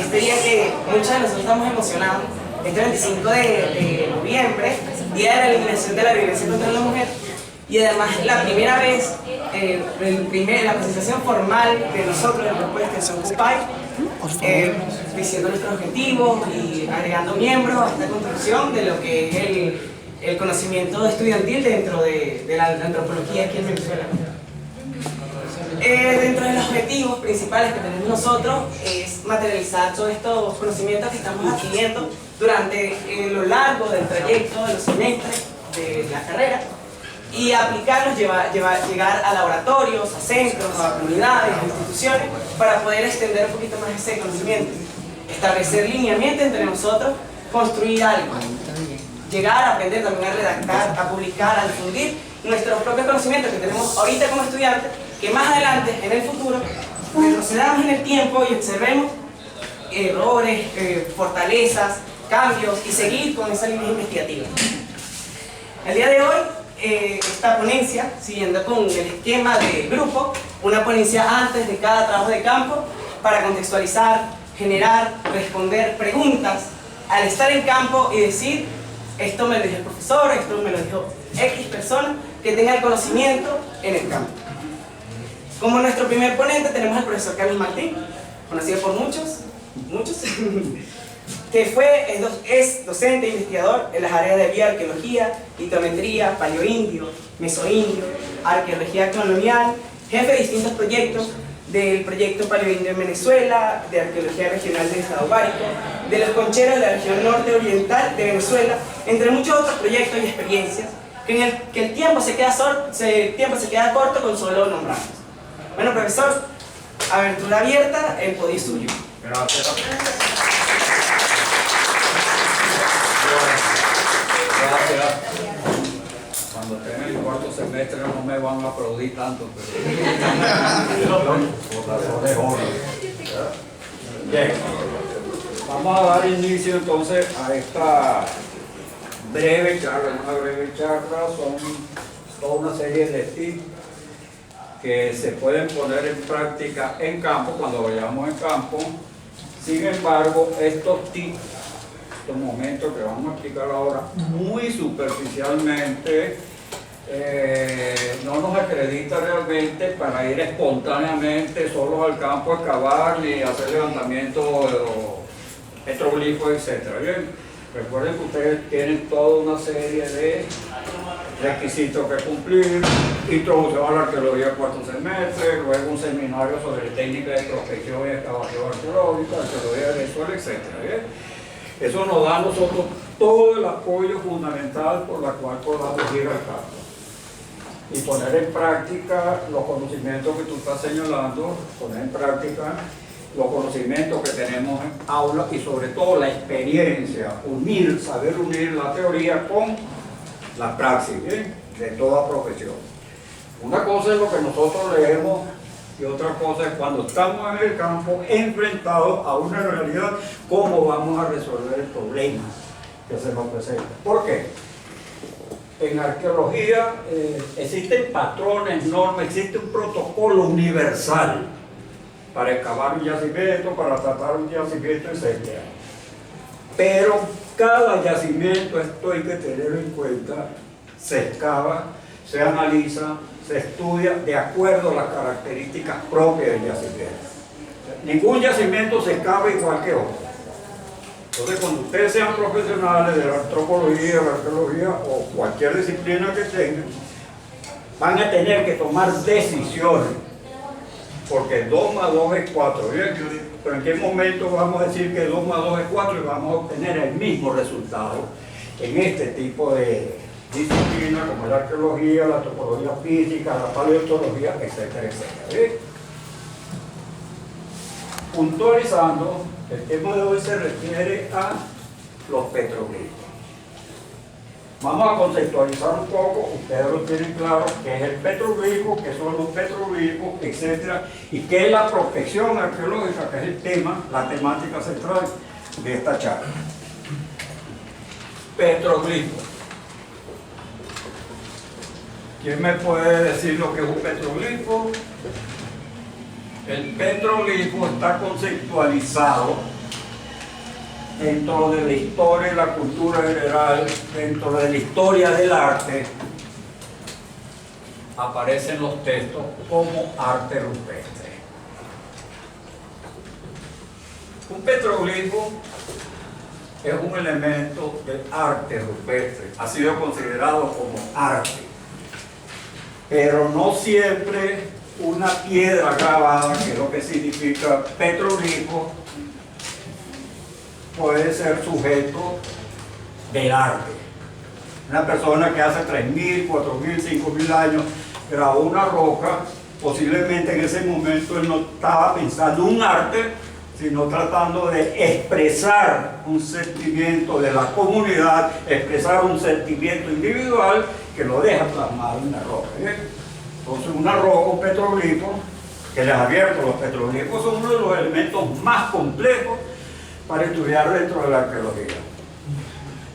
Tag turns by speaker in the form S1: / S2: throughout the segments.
S1: este día que muchos de nosotros estamos emocionados, este 25 de noviembre, Día de la Eliminación de la Violencia contra la Mujer, y además la primera vez, la presentación formal de nosotros, del grupo de extensión CUPAI, diciendo nuestros objetivos y agregando miembros a esta construcción de lo que es el conocimiento estudiantil dentro de la antropología aquí en Venezuela. Dentro de los objetivos principales que tenemos nosotros es materializar todos estos conocimientos que estamos adquiriendo durante lo largo del trayecto de los semestres de la carrera y aplicarlos, llegar a laboratorios, a centros, a comunidades, a instituciones para poder extender un poquito más ese conocimiento, establecer lineamientos entre nosotros, construir algo, llegar a aprender también a redactar, a publicar, a difundir nuestros propios conocimientos que tenemos ahorita como estudiantes, que más adelante, en el futuro, retrocedamos en el tiempo y observemos errores, fortalezas, cambios y seguir con esa línea investigativa. El día de hoy, esta ponencia, siguiendo con el esquema de grupo, una ponencia antes de cada trabajo de campo para contextualizar, generar, responder preguntas al estar en campo y decir: esto me lo dijo el profesor, esto me lo dijo X persona que tenga el conocimiento en el campo. Como nuestro primer ponente tenemos al profesor Carlos Martín, conocido por muchos, que es docente e investigador en las áreas de bioarqueología, litometría, paleoindio, mesoindio, arqueología colonial, jefe de distintos proyectos, del proyecto paleoindio en Venezuela, de arqueología regional del Estado Bárico, de los concheros de la región norte oriental de Venezuela, entre muchos otros proyectos y experiencias, que el tiempo se queda corto con solo nombrarlos. Bueno, profesor, abertura abierta, el podio es suyo.
S2: Gracias. Cuando esté en el cuarto semestre no me van a aplaudir tanto, pero por las horas. Bien, vamos a dar inicio entonces a esta breve charla. Una breve charla son toda una serie de tips que se pueden poner en práctica en campo cuando vayamos en campo. Sin embargo, estos tips, estos momentos que vamos a explicar ahora muy superficialmente, no nos acredita realmente para ir espontáneamente solos al campo a excavar ni hacer levantamiento de petroglifos, etc. Bien, recuerden que ustedes tienen toda una serie de requisitos que cumplir: introducción a la arqueología cuarto semestre, luego un seminario sobre técnicas de prospección y excavación arqueológica, arqueología de Venezuela, etc. ¿Bien? Eso nos da a nosotros todo el apoyo fundamental por la cual podamos ir al campo y poner en práctica los conocimientos que tú estás señalando, poner en práctica los conocimientos que tenemos en aula y sobre todo la experiencia, saber unir la teoría con la praxis, ¿bien?, de toda profesión. Una cosa es lo que nosotros leemos y otra cosa es cuando estamos en el campo enfrentados a una realidad, cómo vamos a resolver el problema que se nos presenta. ¿Por qué? En arqueología existen patrones, normas, existe un protocolo universal para excavar un yacimiento, para tratar un yacimiento, etc. Pero cada yacimiento, esto hay que tenerlo en cuenta, se excava, se analiza, se estudia de acuerdo a las características propias del yacimiento. Ningún yacimiento se excava igual que otro. Entonces, cuando ustedes sean profesionales de la antropología, la arqueología o cualquier disciplina que tengan, van a tener que tomar decisiones, porque 2 más 2 es 4, ¿bien? Pero en qué momento vamos a decir que 2 más 2 es 4 y vamos a obtener el mismo resultado en este tipo de disciplinas como la arqueología, la antropología física, la paleontología, etcétera, etcétera. ¿Bien? Puntualizando, el tema de hoy se refiere a los petroglifos. Vamos a conceptualizar un poco, ustedes lo tienen claro, qué es el petroglifo, qué son los petroglifos, etcétera, y qué es la prospección arqueológica, que es el tema, la temática central de esta charla. Petroglifo. ¿Quién me puede decir lo que es un petroglifo? El petroglifo está conceptualizado dentro de la historia y la cultura general, dentro de la historia del arte, aparecen los textos como arte rupestre. Un petroglifo es un elemento del arte rupestre, ha sido considerado como arte, pero no siempre una piedra grabada, que es lo que significa petroglifo, puede ser sujeto del arte. Una persona que hace 3.000, 4.000, 5.000 años grabó una roca, posiblemente en ese momento él no estaba pensando un arte, sino tratando de expresar un sentimiento de la comunidad, expresar un sentimiento individual que lo deja plasmado en la roca. Entonces una roca, un petroglifo, que les advierto, los petroglifos son uno de los elementos más complejos para estudiar dentro de la arqueología.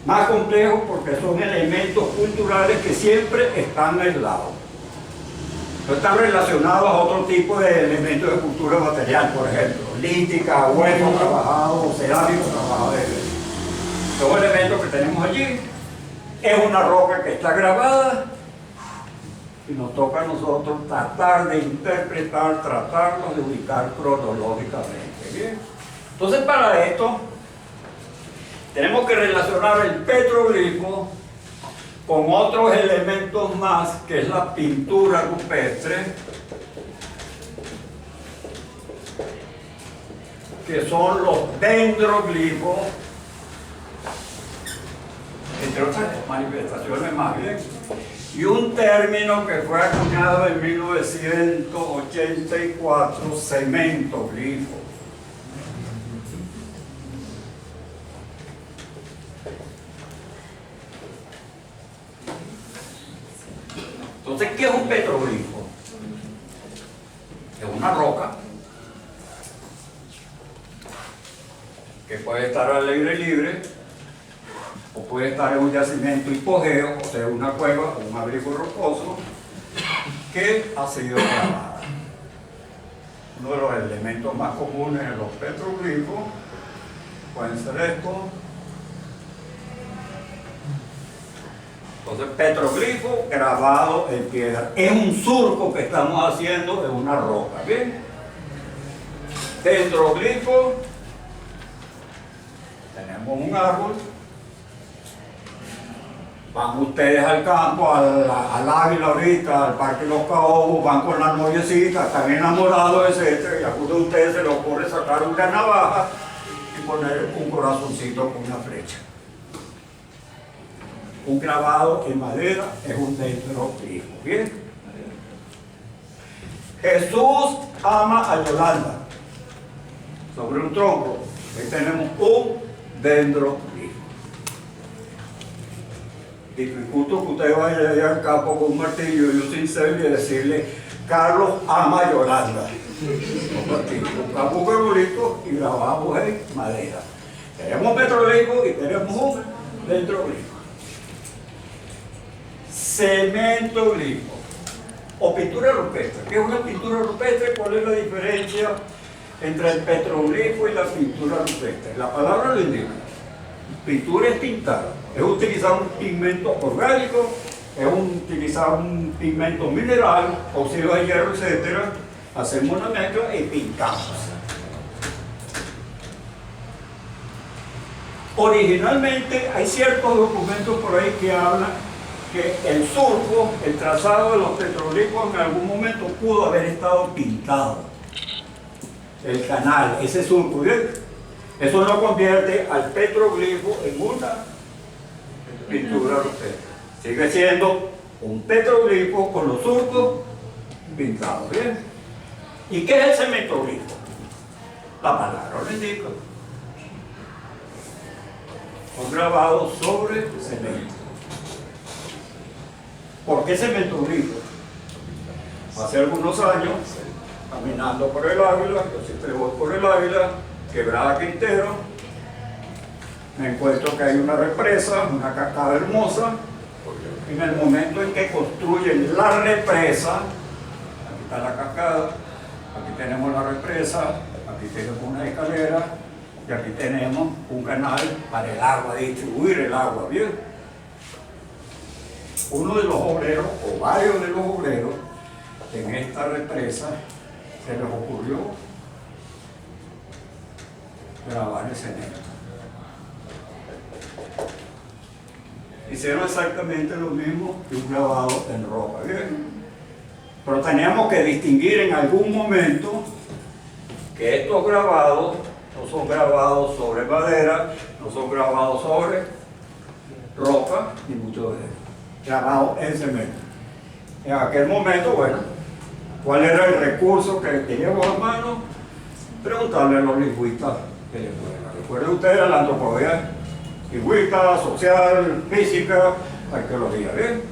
S2: Más complejos porque son elementos culturales que siempre están aislados. No están relacionados a otro tipo de elementos de cultura material, por ejemplo, lítica, hueso trabajado, cerámico trabajado. Son elementos que tenemos allí. Es una roca que está grabada y nos toca a nosotros tratar de interpretar, tratarlos de ubicar cronológicamente. ¿Bien? Entonces, para esto, tenemos que relacionar el petroglifo con otros elementos más, que es la pintura rupestre, que son los dendroglifos, entre otras manifestaciones más bien, y un término que fue acuñado en 1984, cementoglifo. Entonces, ¿qué es un petroglifo? Es una roca que puede estar al aire libre o puede estar en un yacimiento hipogeo, o sea, una cueva o un abrigo rocoso que ha sido grabada. Uno de los elementos más comunes en los petroglifos pueden ser estos. Entonces, petroglifo grabado en piedra. Es un surco que estamos haciendo en una roca. ¿Bien? Dendroglifo. Tenemos un árbol. Van ustedes al campo, al Ávila ahorita, al Parque Los Caobos, van con la noviecita, están enamorados, etc. Y a alguno de ustedes se le ocurre sacar una navaja y poner un corazoncito con una flecha. Un grabado en madera es un dendroglifo. ¿Bien? Jesús ama a Yolanda. Sobre un tronco. Ahí tenemos un dendroglifo. Dificulto que usted vaya allá al campo con un martillo y un cincel y decirle: Carlos ama a Yolanda. Buscamos un bonito y grabamos en madera. Tenemos un petroglifo y tenemos un dendroglifo. Cementoglifo o pintura rupestre. ¿Qué es una pintura rupestre? ¿Cuál es la diferencia entre el petroglifo y la pintura rupestre? La palabra lo indica. Pintura es pintar, es utilizar un pigmento orgánico, es utilizar un pigmento mineral, óxido de hierro, etc. Hacemos una mezcla y pintamos. Originalmente hay ciertos documentos por ahí que hablan que el surco, el trazado de los petroglifos en algún momento pudo haber estado pintado. El canal, ese surco, ¿bien? Eso no convierte al petroglifo en una pintura rupestre. Sigue siendo un petroglifo con los surcos pintados, ¿bien? ¿Y qué es el cementoglifo? La palabra lo indica. Son grabados sobre cemento. ¿Por qué cementoglifo? Hace algunos años, caminando por el Ávila, yo siempre voy por el Ávila, Quebrada Quintero, me encuentro que hay una represa, una cascada hermosa. En el momento en que construyen la represa, aquí está la cascada, aquí tenemos la represa, aquí tenemos una escalera,
S3: y aquí tenemos un canal para el agua, distribuir el agua, ¿bien? Uno de los obreros, o varios de los obreros, en esta represa, se les ocurrió grabar el cemento. Hicieron exactamente lo mismo que un grabado en roca, ¿bien? Pero teníamos que distinguir en algún momento que estos grabados no son grabados sobre madera, no son grabados sobre roca, ni mucho de eso. Grabados en cemento. En aquel momento, bueno, ¿cuál era el recurso que teníamos a mano? Preguntarle a los lingüistas de la escuela. Recuerden ustedes la antropología lingüística, social, física, arqueología, ¿bien?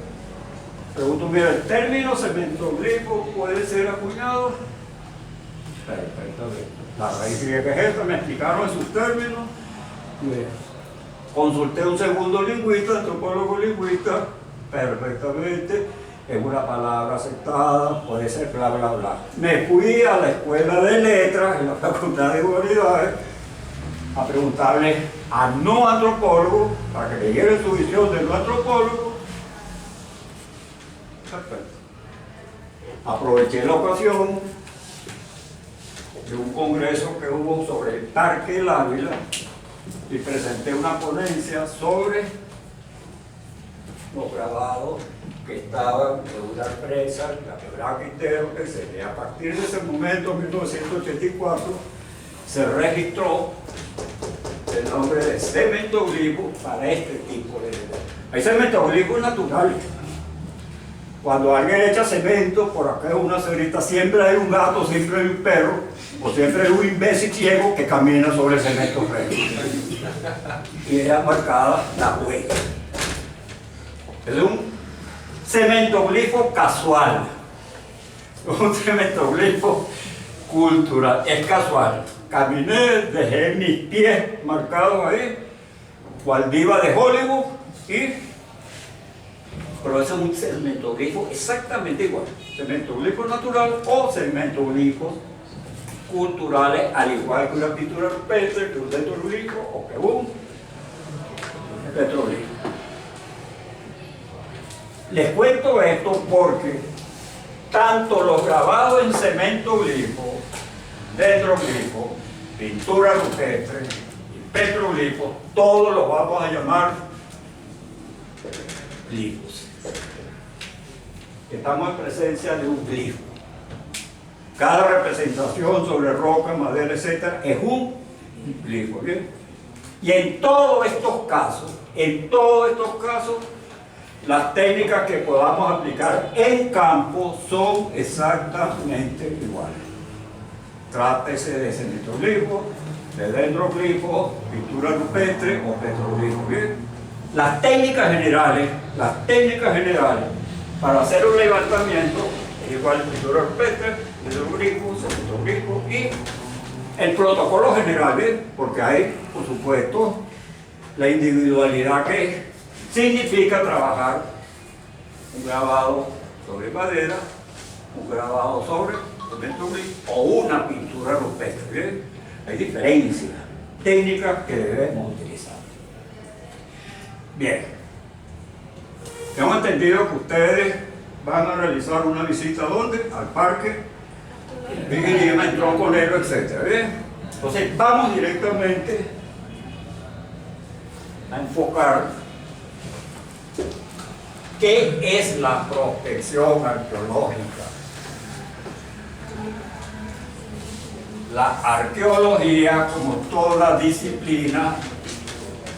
S3: Pregunto, mira, ¿el término cementoglifo puede ser acuñado? Perfectamente. La raíz griega es esta, me explicaron sus términos. Consulté a un segundo lingüista, antropólogo lingüista, perfectamente, es una palabra aceptada, puede ser bla bla bla. Me fui a la escuela de letras, en la facultad de humanidades, a preguntarle a no antropólogos, para que me dieran su visión de no antropólogo. Perfecto. Aproveché la ocasión de un congreso que hubo sobre el Parque del Ávila y presenté una ponencia sobre los grabados que estaban en una presa, la Quebrada Quintero, que se ve a partir de ese momento, en 1984, se registró el nombre de cementoglifo para este tipo de elementos. Hay cementoglifos naturales. Cuando alguien echa cemento, por acá en una cerita, siempre hay un gato, siempre hay un perro, o siempre hay un imbécil ciego que camina sobre el cemento recto. Y era marcada la huella. Es un cementoglifo casual, un cementoglifo cultural, es casual. Caminé, dejé mis pies marcados ahí, cual diva de Hollywood, pero ese es un cementoglifo exactamente igual. Cementoglifo natural o cementoglifos culturales, al igual que una pintura rupestre, que un petroglifo o que un petroglifo. Les cuento esto porque tanto los grabados en cementoglifo, dendroglifo, pintura rupestre y petroglifo, todos los vamos a llamar glifos. Estamos en presencia de un glifo. Cada representación sobre roca, madera, etc. es un glifo, ¿bien? Y en todos estos casos, las técnicas que podamos aplicar en campo son exactamente iguales. Trátese de cementoglifo, de dendroglifo, pintura rupestre o petroglifo, ¿bien? Las técnicas generales para hacer un levantamiento es igual pintura rupestre, dendroglifo, cementoglifo y el protocolo general, ¿bien? Porque hay, por supuesto, la individualidad que significa trabajar un grabado sobre madera, un grabado sobre cementoglifo o una pintura rupestre, ¿bien? Hay diferencias técnicas que debemos utilizar. Bien, hemos entendido que ustedes van a realizar una visita ¿dónde? Al parque, en Tronco Negro, etc. ¿Bien? Entonces vamos directamente a enfocar qué es la prospección arqueológica. La arqueología, como toda disciplina,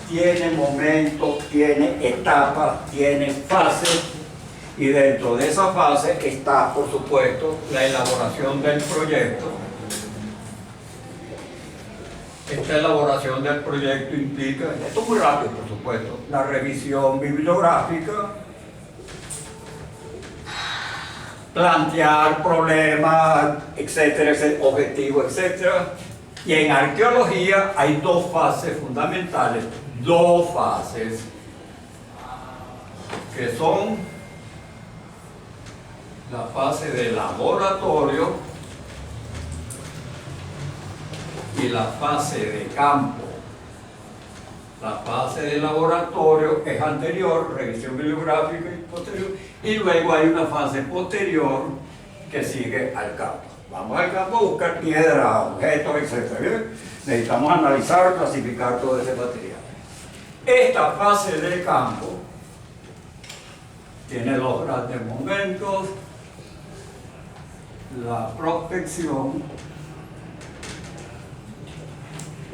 S3: tiene momentos, tiene etapas, tiene fases, y dentro de esa fase está, por supuesto, la elaboración del proyecto. Esta elaboración del proyecto implica, esto es muy rápido, por supuesto, la revisión bibliográfica, plantear problemas, etcétera, etcétera, objetivos, etcétera. Y en arqueología hay dos fases fundamentales, que son la fase de laboratorio y la fase de campo. La fase de laboratorio es anterior, revisión bibliográfica y posterior, y luego hay una fase posterior que sigue al campo. Vamos al campo a buscar piedras, objetos, etc. ¿Bien? Necesitamos analizar, clasificar todo ese material. Esta fase de campo tiene dos grandes momentos: la prospección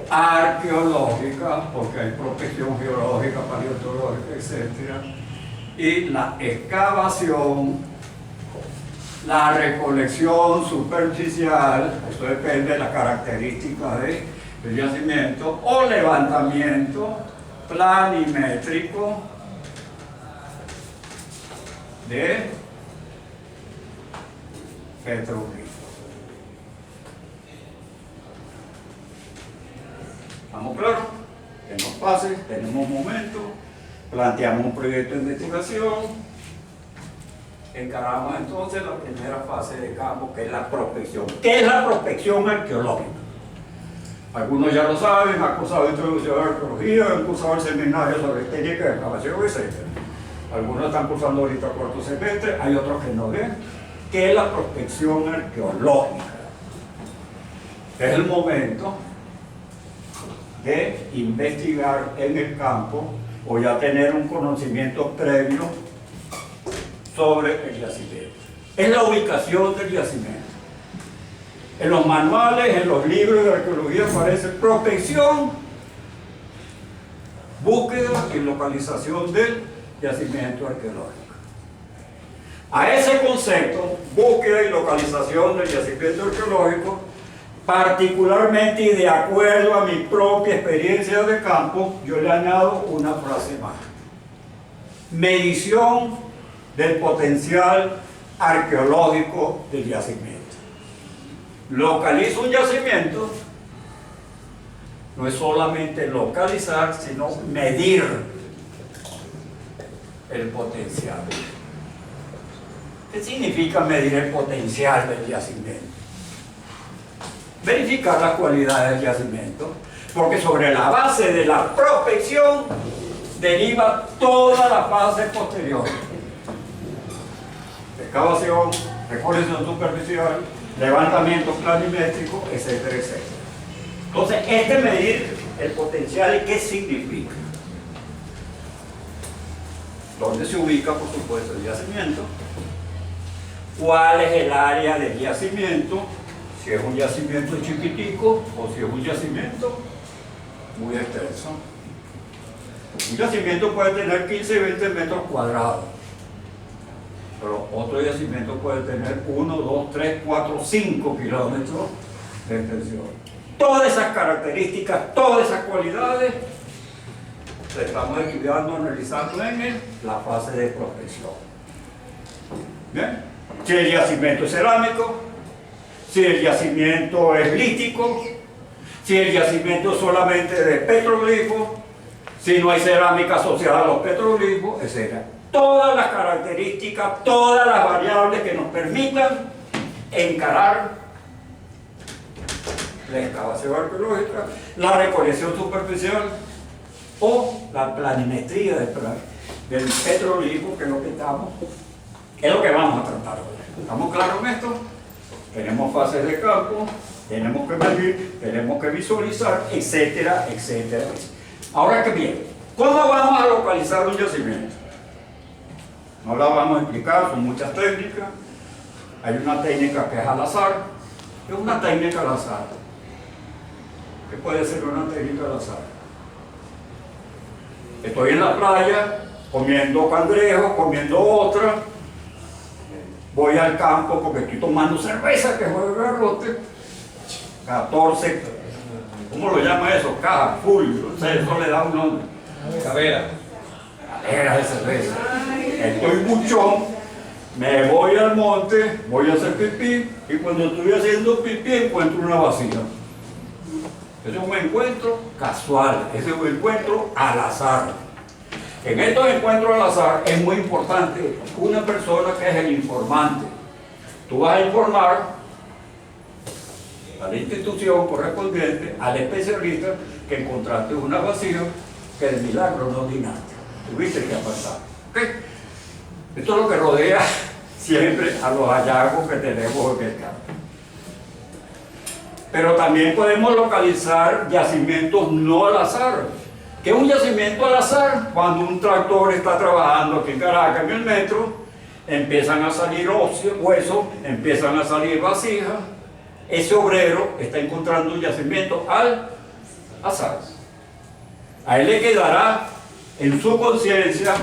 S3: arqueológica, porque hay prospección geológica, paleontológica, etc. Y la excavación, la recolección superficial, eso depende de las características del yacimiento, o levantamiento planimétrico de petroglifos. ¿Estamos claros? Tenemos fases, tenemos momentos, planteamos un proyecto de investigación, encaramos entonces la primera fase de campo, que es la prospección. ¿Qué es la prospección arqueológica? Algunos ya lo saben, han cursado introducción a la arqueología, han cursado el seminario sobre técnica de excavación, etc. Algunos están cursando ahorita cuarto semestre, hay otros que no ven. ¿Qué es la prospección arqueológica? Es el momento de investigar en el campo o ya tener un conocimiento previo sobre el yacimiento. Es la ubicación del yacimiento. En los manuales, en los libros de arqueología aparece prospección, búsqueda y localización del yacimiento arqueológico. A ese concepto, búsqueda y localización del yacimiento arqueológico, particularmente y de acuerdo a mi propia experiencia de campo, yo le añado una frase más: medición del potencial arqueológico del yacimiento. Localizo un yacimiento, no es solamente localizar, sino medir el potencial. ¿Qué significa medir el potencial del yacimiento? Verificar las cualidades del yacimiento, porque sobre la base de la prospección deriva toda la fase posterior: excavación, recolección superficial, levantamiento planimétrico, etcétera, etcétera. Entonces, medir el potencial, ¿qué significa? ¿Dónde se ubica, por supuesto, el yacimiento? ¿Cuál es el área del yacimiento? Si es un yacimiento chiquitico o si es un yacimiento muy extenso. Un yacimiento puede tener 15 y 20 metros cuadrados, pero otro yacimiento puede tener 1, 2, 3, 4, 5 kilómetros de extensión. Todas esas características, todas esas cualidades, las estamos estudiando, analizando en la fase de prospección. ¿Bien? Si el yacimiento es cerámico, si el yacimiento es lítico, si el yacimiento es solamente de petroglifos, si no hay cerámica asociada a los petroglifos, etc. Todas las características, todas las variables que nos permitan encarar la excavación arqueológica, la recolección superficial o la planimetría del petroglifo, que es lo que vamos a tratar hoy. ¿Estamos claros en esto? Tenemos fases de campo, tenemos que medir, tenemos que visualizar, etcétera, etcétera. Ahora que bien, ¿cómo vamos a localizar un yacimiento? No la vamos a explicar, son muchas técnicas. Hay una técnica que es al azar. ¿Qué es una técnica al azar? ¿Qué puede ser una técnica al azar? Estoy en la playa, comiendo cangrejo, comiendo otra. Voy al campo porque estoy tomando cerveza, que juega el garrote. 14, ¿cómo lo llama eso? Caja, full, eso le da un nombre. Caveras de cerveza. Estoy buchón, me voy al monte, voy a hacer pipí, y cuando estoy haciendo pipí encuentro una vacía. Ese es un encuentro casual, ese es un encuentro al azar. En estos encuentros al azar es muy importante una persona que es el informante. Tú vas a informar a la institución correspondiente, al especialista, que encontraste una vacía, que de milagro no di nada. Tuviste que apartar. ¿Okay? Esto es lo que rodea siempre a los hallazgos que tenemos en el campo. Pero también podemos localizar yacimientos no al azar. ¿Qué es un yacimiento al azar? Cuando un tractor está trabajando aquí en Caracas, en el metro, empiezan a salir huesos, empiezan a salir vasijas. Ese obrero está encontrando un yacimiento al azar. A él le quedará en su conciencia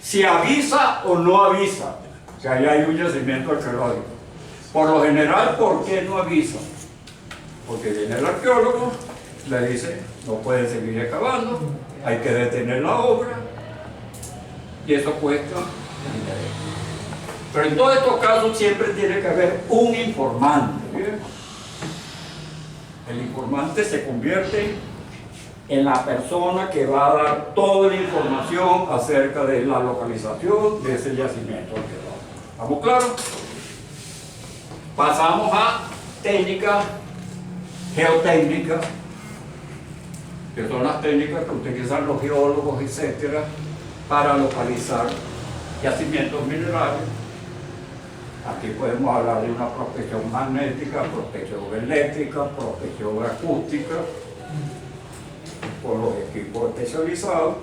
S3: si avisa o no avisa que ahí hay un yacimiento arqueológico. Por lo general, ¿por qué no avisa? Porque viene el arqueólogo, le dice, no pueden seguir excavando, hay que detener la obra, y eso cuesta dinero. Pero en todos estos casos siempre tiene que haber un informante. ¿Bien? El informante se convierte en la persona que va a dar toda la información acerca de la localización de ese yacimiento arqueológico. ¿Estamos claros? Pasamos a técnicas geotécnicas, que son las técnicas que utilizan los geólogos, etcétera, para localizar yacimientos minerales. Aquí podemos hablar de una prospección magnética, prospección eléctrica, prospección acústica, con los equipos especializados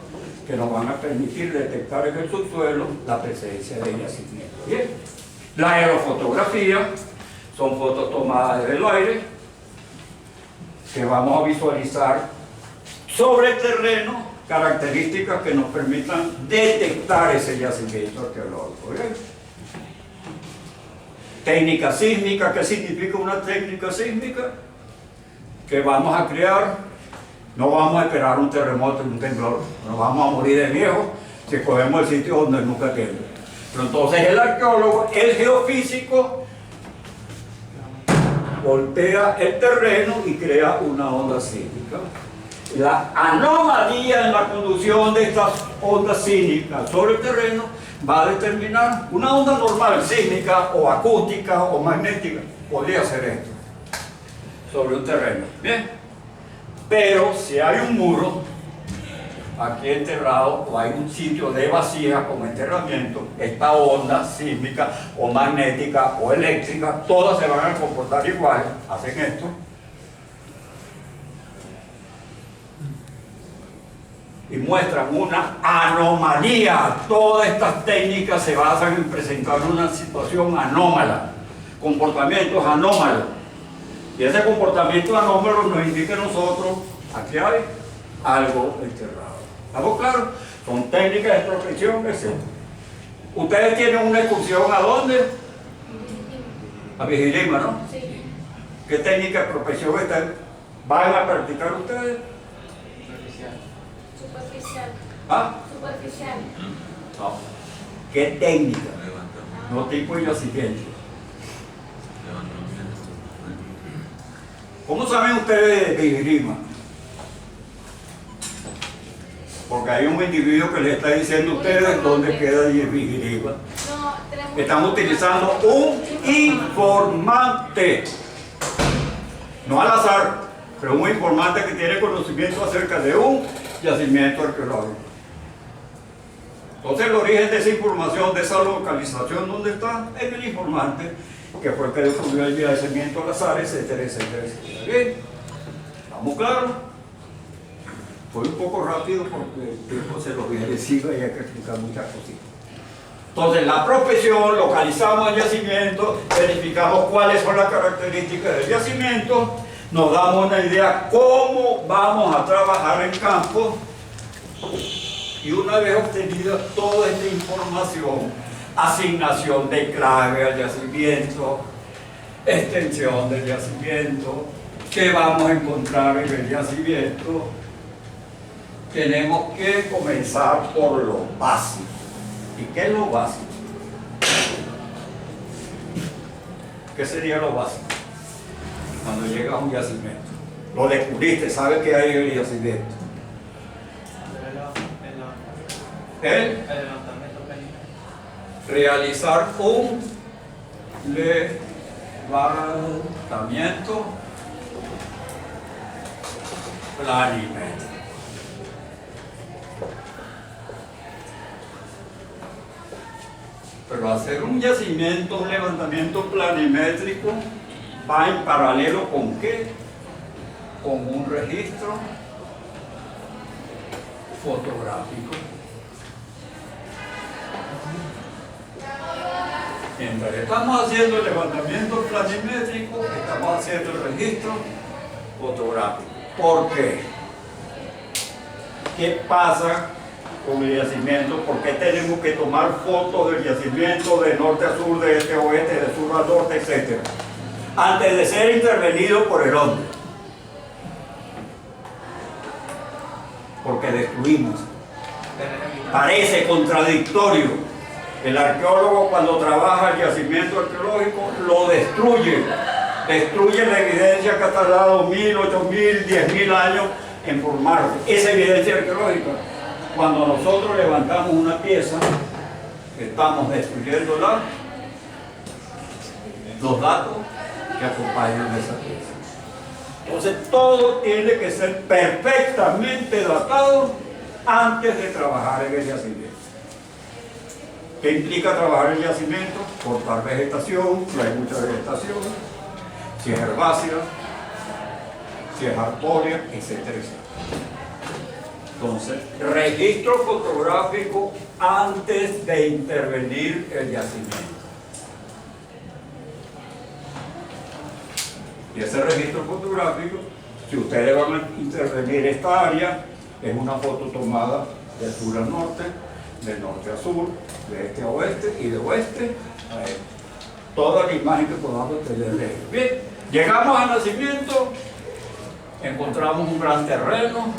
S3: que nos van a permitir detectar en el subsuelo la presencia de yacimientos. Bien. La aerofotografía son fotos tomadas desde el aire que vamos a visualizar sobre el terreno características que nos permitan detectar ese yacimiento arqueológico. ¿Bien? Técnica sísmica. ¿Qué significa una técnica sísmica? Que vamos a crear, no vamos a esperar un terremoto y un temblor, nos vamos a morir de viejos si cogemos el sitio donde nunca tiembla. Pero entonces el arqueólogo, el geofísico, voltea el terreno y crea una onda sísmica. La anomalía en la conducción de estas ondas sísmicas sobre el terreno va a determinar una onda normal, sísmica o acústica o magnética. Podría ser esto, sobre un terreno. Bien. Pero si hay un muro aquí enterrado o hay un sitio de vasija como enterramiento, esta onda sísmica o magnética o eléctrica, todas se van a comportar igual. Hacen esto. Y muestran una anomalía. Todas estas técnicas se basan en presentar una situación anómala, comportamientos anómalos. Y ese comportamiento anómalo nos indica a nosotros, aquí hay algo enterrado. ¿Estamos claros? Son técnicas de prospección, etc. Ustedes tienen una excursión ¿a dónde? A Vigilima, ¿no?
S4: Sí.
S3: ¿Qué técnica de prospección van a practicar ustedes?
S4: Superficial.
S3: ¿Ah?
S4: Superficial.
S3: No. ¿Qué técnica? No tipo de yacimiento. ¿Cómo saben ustedes de Vigilima? Porque hay un individuo que les está diciendo a ustedes dónde queda Vigilima.
S4: No, tenemos...
S3: Están utilizando un informante. No al azar, pero un informante que tiene conocimiento acerca de un yacimiento arqueológico. Entonces el origen de esa información, de esa localización, ¿dónde está? En el informante, que fue el que descubrió el yacimiento al azar, etcétera, etcétera, etcétera. Bien, ¿estamos claros? Fue un poco rápido porque el tiempo se lo viene encima y hay que explicar muchas cositas. Entonces, la prospección, localizamos el yacimiento, verificamos cuáles son las características del yacimiento, nos damos una idea cómo vamos a trabajar en campo, y una vez obtenida toda esta información, asignación de clave al yacimiento, extensión del yacimiento, qué vamos a encontrar en el yacimiento, tenemos que comenzar por lo básico. ¿Y qué es lo básico? ¿Qué sería lo básico? Cuando llegas a un yacimiento, lo descubriste, sabes que hay en el yacimiento. El realizar un levantamiento planimétrico. Pero hacer un yacimiento, un levantamiento planimétrico, va en paralelo con ¿qué? Con un registro fotográfico. Mientras estamos haciendo el levantamiento planimétrico, estamos haciendo el registro fotográfico. ¿Por qué? ¿Qué pasa con el yacimiento? ¿Por qué tenemos que tomar fotos del yacimiento de norte a sur, de este a oeste, de sur a norte, etcétera, antes de ser intervenido por el hombre? Porque destruimos. Parece contradictorio. El arqueólogo, cuando trabaja el yacimiento arqueológico, lo destruye. Destruye la evidencia que ha tardado 1000, 8000, 10.000 años en formarse. Esa evidencia arqueológica, cuando nosotros levantamos una pieza, estamos destruyendo los datos que acompañan esa pieza. Entonces todo tiene que ser perfectamente datado antes de trabajar en el yacimiento. ¿Qué implica trabajar el yacimiento? Cortar vegetación, si hay mucha vegetación, si es herbácea, si es arbórea, etcétera, etcétera. Entonces, registro fotográfico antes de intervenir el yacimiento. Y ese registro fotográfico, si ustedes van a intervenir esta área, es una foto tomada de sur a norte, de norte a sur, de este a oeste y de oeste a este. Toda la imagen que podamos tener de ellos. Bien, llegamos al nacimiento, encontramos un gran terreno,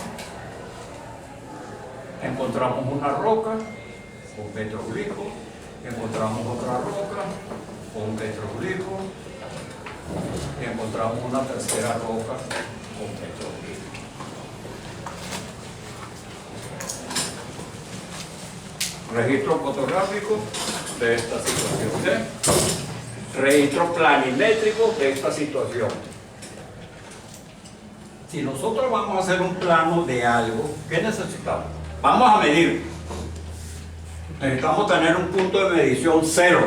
S3: encontramos una roca con petroglifo, encontramos otra roca con petroglifo, y encontramos una tercera roca con petroglifo. Registro fotográfico de esta situación, registro planimétrico de esta situación. Si nosotros vamos a hacer un plano de algo, ¿qué necesitamos? Vamos a medir. Necesitamos tener un punto de medición 0.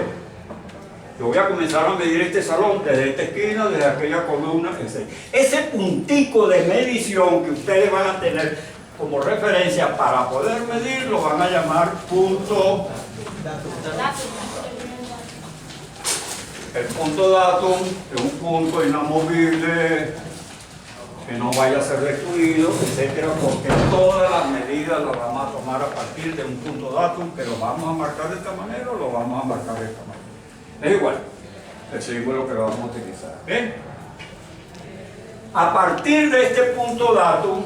S3: Yo voy a comenzar a medir este salón desde esta esquina, desde aquella columna, etc. Ese puntico de medición que ustedes van a tener como referencia para poder medir, lo van a llamar punto. El punto datum es un punto inamovible que no vaya a ser destruido, etcétera, porque todas las medidas las vamos a tomar a partir de un punto datum, que lo vamos a marcar de esta manera o lo vamos a marcar de esta manera. Es igual el símbolo que vamos a utilizar. ¿Bien? A partir de este punto datum,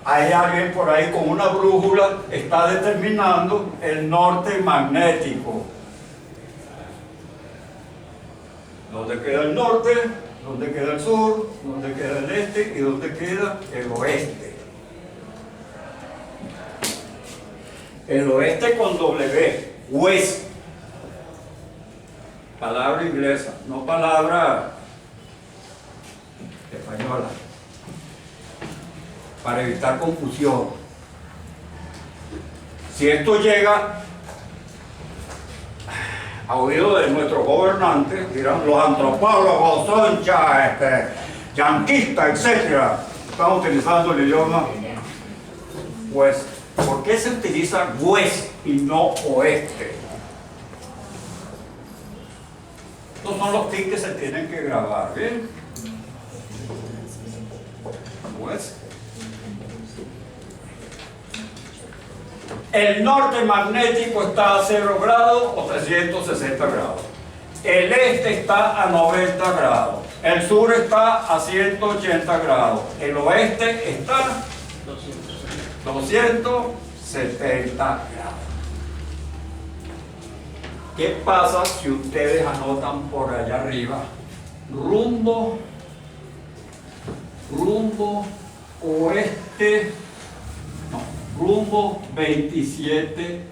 S3: hay alguien por ahí con una brújula, está determinando el norte magnético. ¿Dónde queda el norte? ¿Dónde queda el sur? ¿Dónde queda el este? ¿Y dónde queda el oeste? El oeste con W, west. Palabra inglesa, no palabra española. Para evitar confusión. Si esto llega a oído de nuestros gobernantes, dirán los antropólogos, soncha, yanquistas, etc. Están utilizando el idioma west. ¿Por qué se utiliza west y no oeste? Estos son los tics que se tienen que grabar, ¿bien? West. El norte magnético está a 0 grados o 360 grados. El este está a 90 grados. El sur está a 180 grados. El oeste está a 270 grados. ¿Qué pasa si ustedes anotan por allá arriba? Rumbo oeste, no, rumbo 27 oeste.